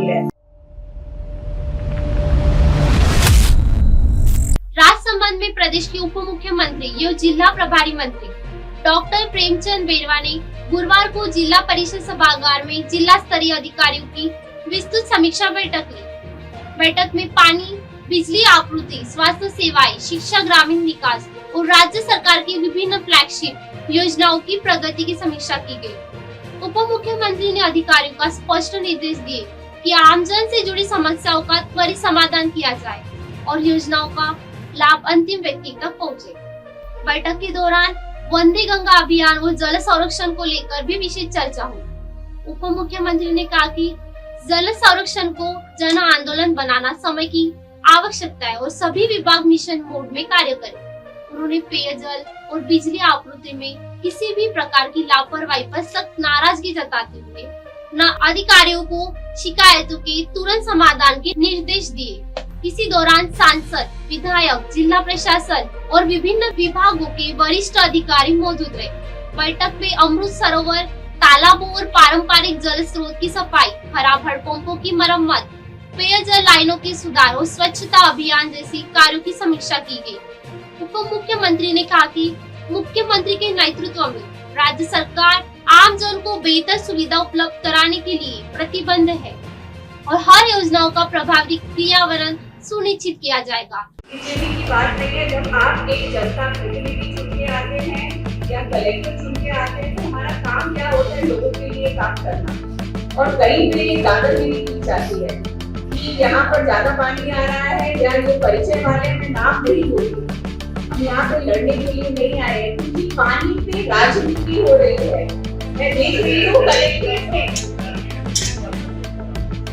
रही है। राजसमंद में प्रदेश के उप मुख्यमंत्री एवं जिला प्रभारी मंत्री डॉक्टर प्रेमचंद बेरवा ने गुरुवार को जिला परिषद सभागार में जिला स्तरीय अधिकारियों की विस्तृत समीक्षा बैठक ली। बैठक में पानी, बिजली आपूर्ति, स्वास्थ्य सेवाएं, शिक्षा, ग्रामीण विकास और राज्य सरकार की विभिन्न फ्लैगशिप योजनाओं की प्रगति की समीक्षा की गई। उप मुख्यमंत्री ने अधिकारियों का स्पष्ट निर्देश दिए कि आमजन से जुड़ी समस्याओं का त्वरित समाधान किया जाए और योजनाओं का लाभ अंतिम व्यक्ति तक पहुंचे। बैठक के दौरान वंदे गंगा अभियान और जल संरक्षण को लेकर भी विशेष चर्चा हुई। उप मुख्यमंत्री ने कहा कि जल संरक्षण को जन आंदोलन बनाना समय की आवश्यकता है और सभी विभाग मिशन मोड में कार्य करें। उन्होंने पेयजल और बिजली आपूर्ति में किसी भी प्रकार की लापरवाही पर सख्त नाराजगी जताते हुए न अधिकारियों को शिकायतों के तुरंत समाधान के निर्देश दिए। इसी दौरान सांसद, विधायक, जिला प्रशासन और विभिन्न विभागों के वरिष्ठ अधिकारी मौजूद रहे। बैठक में अमृत सरोवर, तालाबों और पारंपरिक जल स्रोत की सफाई, खराब हैंडपंपों की मरम्मत, पेयजल लाइनों के सुधार और स्वच्छता अभियान जैसी कार्यों की समीक्षा की गई। उप मुख्यमंत्री ने कहा कि मुख्यमंत्री के नेतृत्व में राज्य सरकार आम जन को बेहतर सुविधा उपलब्ध कराने के लिए प्रतिबद्ध है और हर योजनाओं का प्रभावी क्रियान्वयन सुनिश्चित किया जाएगा। बीजेपी की बात नहीं है। जब आप एक जनता प्रतिनिधि चुन के आते हैं या कलेक्टर चुन के आते हैं तो हमारा काम क्या होता है, लोगों के लिए काम करना। और कहीं भी दादागिरी की जाती है कि यहाँ पर ज्यादा पानी आ रहा है या ये परिचय वाले में नाम नहीं होगी। हम यहाँ पे लड़ने के लिए नहीं आए हैं क्योंकि पानी पे राजनीति हो रही है। मैं देख रही हूँ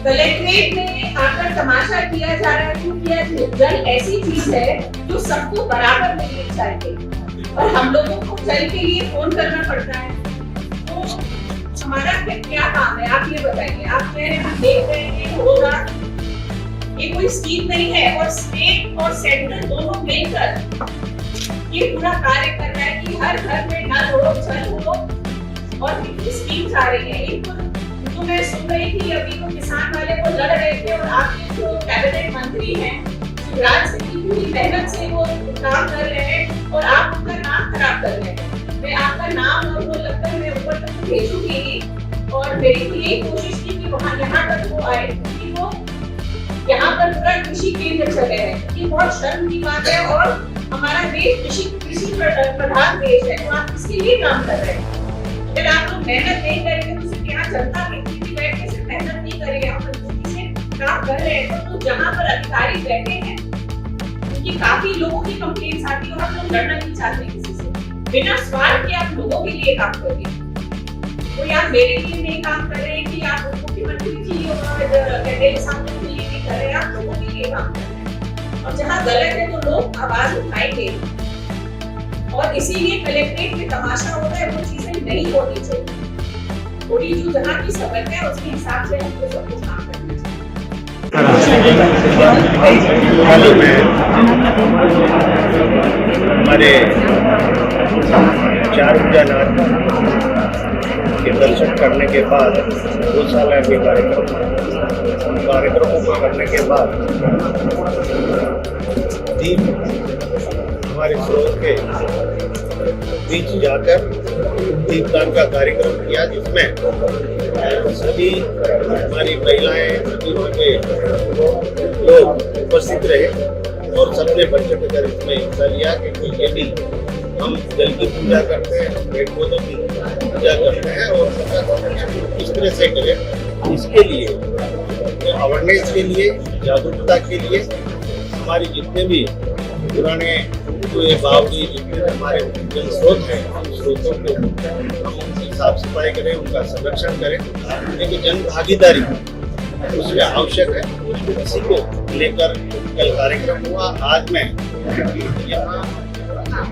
कलेक्ट्रेट में आकर तमाशा किया जा रहा है क्योंकि जल ऐसी चीज है जो सबको बराबर मिलनी चाहिए और हम लोगों को जल के लिए फोन करना पड़ता है। तो हमारा क्या काम है, आप ये बताइए। आप कह रहे हैं हम देख रहे हैं होगा, ये कोई स्कीम नहीं है और स्टेट और सेंट्रल दोनों मिलकर ये पूरा कार्य कर रहा है कि हर घर में नल हो, जल हो और स्कीम्स आ रही है। तो मैं सुन रही थी अभी तो किसान वाले को लड़ रहे थे और आपके जो कैबिनेट मंत्री हैं शिवराज सिंह की पूरी मेहनत से वो काम कर रहे हैं और आप उनका नाम खराब कर रहे हैं। मैं आपका नाम और वो लगता है मैं ऊपर तक भेजूंगी और मेरी तो यही कोशिश थी कि वहाँ यहाँ तक वो आए क्योंकि वो यहाँ पर पूरा कृषि केंद्र चले हैं। ये बहुत शर्म की बात है और हमारा देश कृषि प्रधान देश है। तो आप किसके लिए काम कर रहे हैं? अगर आप लोग मेहनत नहीं करेंगे तो सिर्फ यहाँ जनता बैठ के सिर्फ मेहनत नहीं करेंगे, हम मजबूती से काम कर रहे हैं। तो जहाँ पर अधिकारी बैठे हैं क्योंकि काफी लोगों की कंप्लेंट्स आती है और हम लोग लड़ना नहीं चाहते किसी से। बिना स्वार्थ के आप लोगों के लिए काम करिए। तो आप मेरे लिए नहीं काम कर रहे हैं कि आप मुख्यमंत्री जी और कैबिनेट सामने के लिए नहीं कर रहे हैं, आप लोगों के लिए काम कर रहे हैं। और जहाँ गलत है तो लोग आवाज उठाएंगे और इसीलिए कलेक्ट्रेट में तमाशा होता है, वो चीजें नहीं होनी चाहिए। थोड़ी जो जहाँ की समझ है उसके हिसाब से हमको सब कुछ काम करना चाहिए। हमारे चार पूजानाथ के दर्शन करने के बाद 2 साल अभी कार्यक्रमों को करने के बाद दीप हमारे स्रोत के बीच जाकर दीपदान का कार्यक्रम किया जिसमें सभी हमारी महिलाएं, सभी लोग उपस्थित रहे और सबने बढ़ चढ़कर इसमें हिस्सा लिया क्योंकि ये भी हम जल की पूजा करते हैं, पेड़ पौधों की पूजा करते हैं और इस तरह से करें। इसके लिए अवेयरनेस के लिए, जागरूकता के लिए हमारे जितने भी पुराने बावड़ी जितने हमारे जल स्रोत हैं उन स्रोतों को हम उनकी साफ सफाई करें, उनका संरक्षण करें। लेकिन जन भागीदारी उसमें आवश्यक है। इसी को लेकर कल कार्यक्रम हुआ। आज मैं यहाँ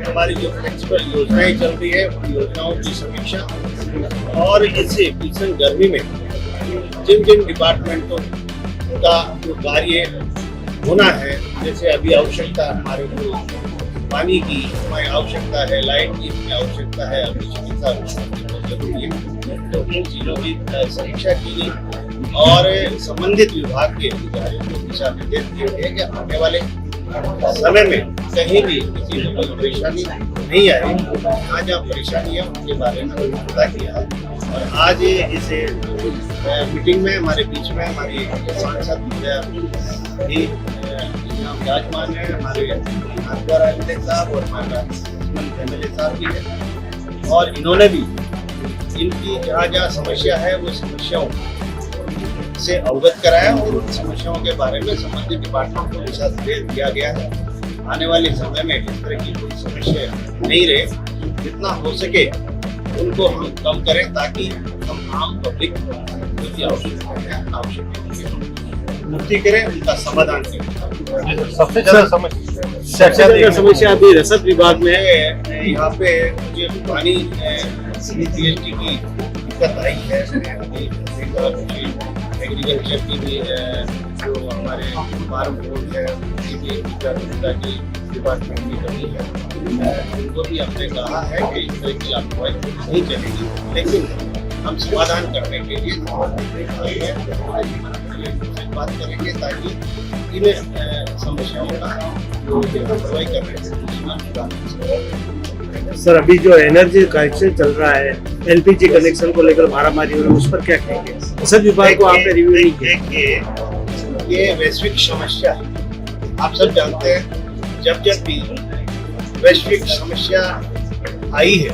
हमारी जो फ्लेक्सिबल योजनाएं चल रही है उन योजनाओं की समीक्षा और इसे भीषण गर्मी में जिन जिन डिपार्टमेंटों का जो कार्य होना है, जैसे अभी आवश्यकता हमारे को पानी की हमारी आवश्यकता है, लाइट की हमें आवश्यकता है, अभी चिकित्सा बहुत जरूरी है, तो इन चीज़ों की समीक्षा की गई। और संबंधित विभाग के अधिकारियों को दिशा निर्देश दिए गए कि आने वाले समय में कहीं भी किसी को कोई परेशानी नहीं आए। जहाँ जहाँ परेशानी है उनके बारे में पता किया है। और आज इस मीटिंग में हमारे बीच में हमारी सांसद भी यहाँ विराजमान है, हमारे नाथद्वारा एमएलए साहब और हमारा एमएलए साहब भी है। और इन्होंने भी इनकी जहाँ जहाँ समस्या है वो समस्याओं से अवगत कराया और उन समस्याओं के बारे में संबंधित डिपार्टमेंट को दिशा निर्देश दिया गया है। आने वाले समय में इस तरह की कोई समस्या नहीं रहे, जितना हो सके उनको हम कम करें ताकि हम आम पब्लिक जो आवश्यक मुक्ति करें, उनका समाधान करें। सबसे ज्यादा समस्या अभी रसद विभाग में है। यहाँ पे मुझे पानी पीएचडी की दिक्कत आई है। एग्रीकल्चर की भी जो हमारे फार्म बोर्ड है उनकी भी की डिपार्टमेंट की कमी है। उनको भी हमने कहा है कि इस तरह की लापरवाही नहीं चलेगी, लेकिन हम समाधान करने के लिए बात करेंगे ताकि इन समस्याओं का जो लापरवाही करने से। सर, अभी जो एनर्जी क्राइसिस चल रहा है, एलपीजी कनेक्शन को लेकर मारामारी हो रही है, उस पर क्या कहेंगे? सब विभाग को आपने रिव्यू नहीं किया। ये वैश्विक समस्या है। आप सब जानते हैं जब भी वैश्विक समस्या आई है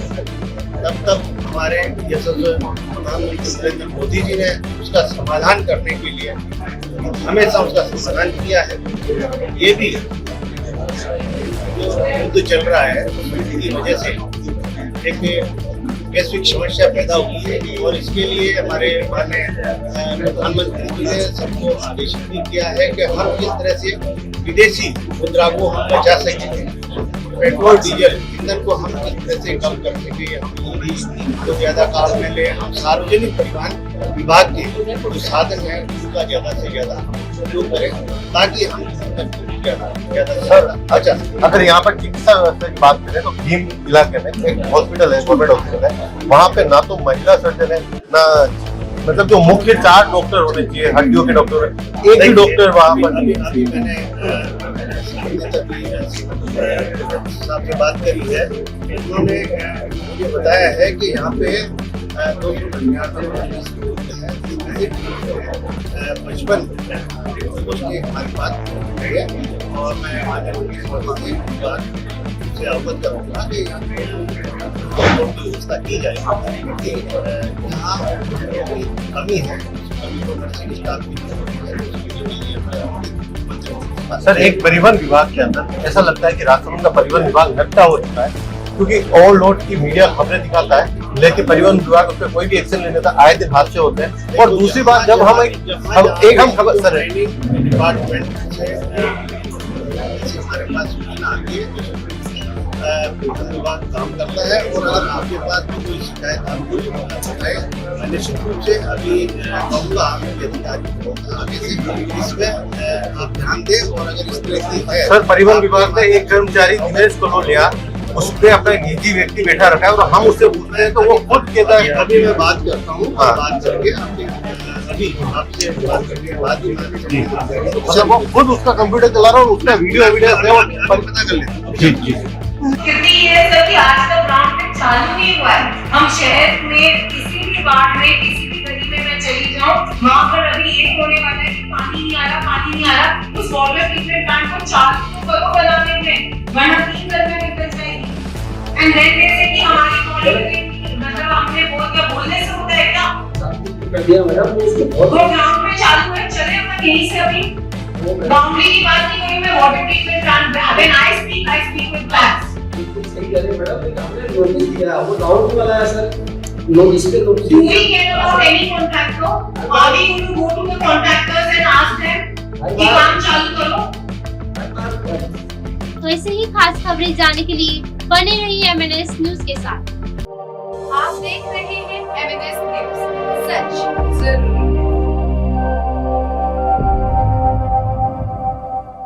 तब हमारे यशस्वी प्रधानमंत्री नरेंद्र मोदी जी ने उसका समाधान करने के लिए हमेशा उसका समाधान किया है। ये भी जो युद्ध चल रहा है उसकी वजह से एक वैश्विक समस्या पैदा हुई है और इसके लिए हमारे माननीय प्रधानमंत्री जी ने सबको आदेशित भी किया है कि हम किस तरह से विदेशी मुद्रा को हम बचा सकेंगे। पेट्रोल डीजल ईंधन को हम किस तरह से कम कर सके, हम को ज्यादा काम में ले, हम सार्वजनिक परिवहन विभाग के जो साधन है उसका ज्यादा से ज्यादा उपयोग करें ताकि हम अच्छा, अगर यहाँ पर चिकित्सा व्यवस्था की बात करें तो भीम इलाके में एक हॉस्पिटल है, गवर्नमेंट हॉस्पिटल है, वहाँ पे ना तो महिला सर्जन है ना, मतलब जो मुख्य 4 डॉक्टर होने चाहिए, हड्डियों के डॉक्टर, एक ही डॉक्टर वहाँ पर। अभी मैंने साहब से बात करी है, उन्होंने मुझे बताया है कि यहाँ पे 55 उसकी हमारी बात है और मैं माननीय से अवगत करूँगा कि व्यवस्था की जाए। यहाँ कमी है, कमी को नर्सिंग स्टाफ सर, एक परिवहन विभाग के अंदर ऐसा लगता है कि राजसमंद का परिवहन विभाग घटता हो चुका है, क्योंकि ओवरलोड की मीडिया खबरें दिखाता है लेकिन परिवहन विभाग उस पर कोई भी एक्शन नहीं लेता। आए दिन हादसे होते हैं। और दूसरी बात, जब हम एक खबर सर डिपार्टमेंट से हमारे पास सूचना आती है विभाग काम करता है और अगर आपके पास कोई शिकायत आपको बताए, निश्चित रूप से अभी कहूँगा अधिकारी को आगे से इसमें आप ध्यान दें। और अगर इस तरह की है, सर, परिवहन विभाग ने एक कर्मचारी दिनेश को लिया, उस पर अपना निजी व्यक्ति बैठा रखा है और हम उससे पूछते हैं तो वो खुद कहता है। अभी मैं बात करता हूँ, बात करके अभी आपसे बात करने के बाद मतलब वो खुद उसका कंप्यूटर चला रहा है और उसका वीडियो एविडेंस है, वो पता कर लेते। जी जी। कितनी ये है सर कि आज तक ग्राउंड पे चालू नहीं हुआ है। हम शहर में किसी भी वार्ड में किसी भी गली में मैं चली जाऊँ, वहाँ पर अभी ये होने वाला है कि पानी नहीं आ रहा, पानी नहीं आ रहा। उस वाटर ट्रीटमेंट प्लांट को चालू तो करो बनाने में, वरना 3 घर में निकल जाएगी। एंड देन जैसे कि हमारी कॉलेज मतलब हमने बोलने से होता है क्या? वो ग्राउंड में चालू है, चले अपन यहीं से अभी बाउंड्री की बात नहीं करी मैं, water treatment plant when I speak with facts. सही कह रहे हैं मैडम, लेकिन हमने नोटिस दिया, वो राउंड वाला है सर, नोटिस पे notice. Do we care about any contractor? Are we going to go to the contractors and ask them कि काम चालू करो? तो ऐसे ही खास खबरें जानने के लिए बने रहिए एमएनएस न्यूज के साथ। आप देख रहे हैं एमएनएस न्यूज, सच जरूर।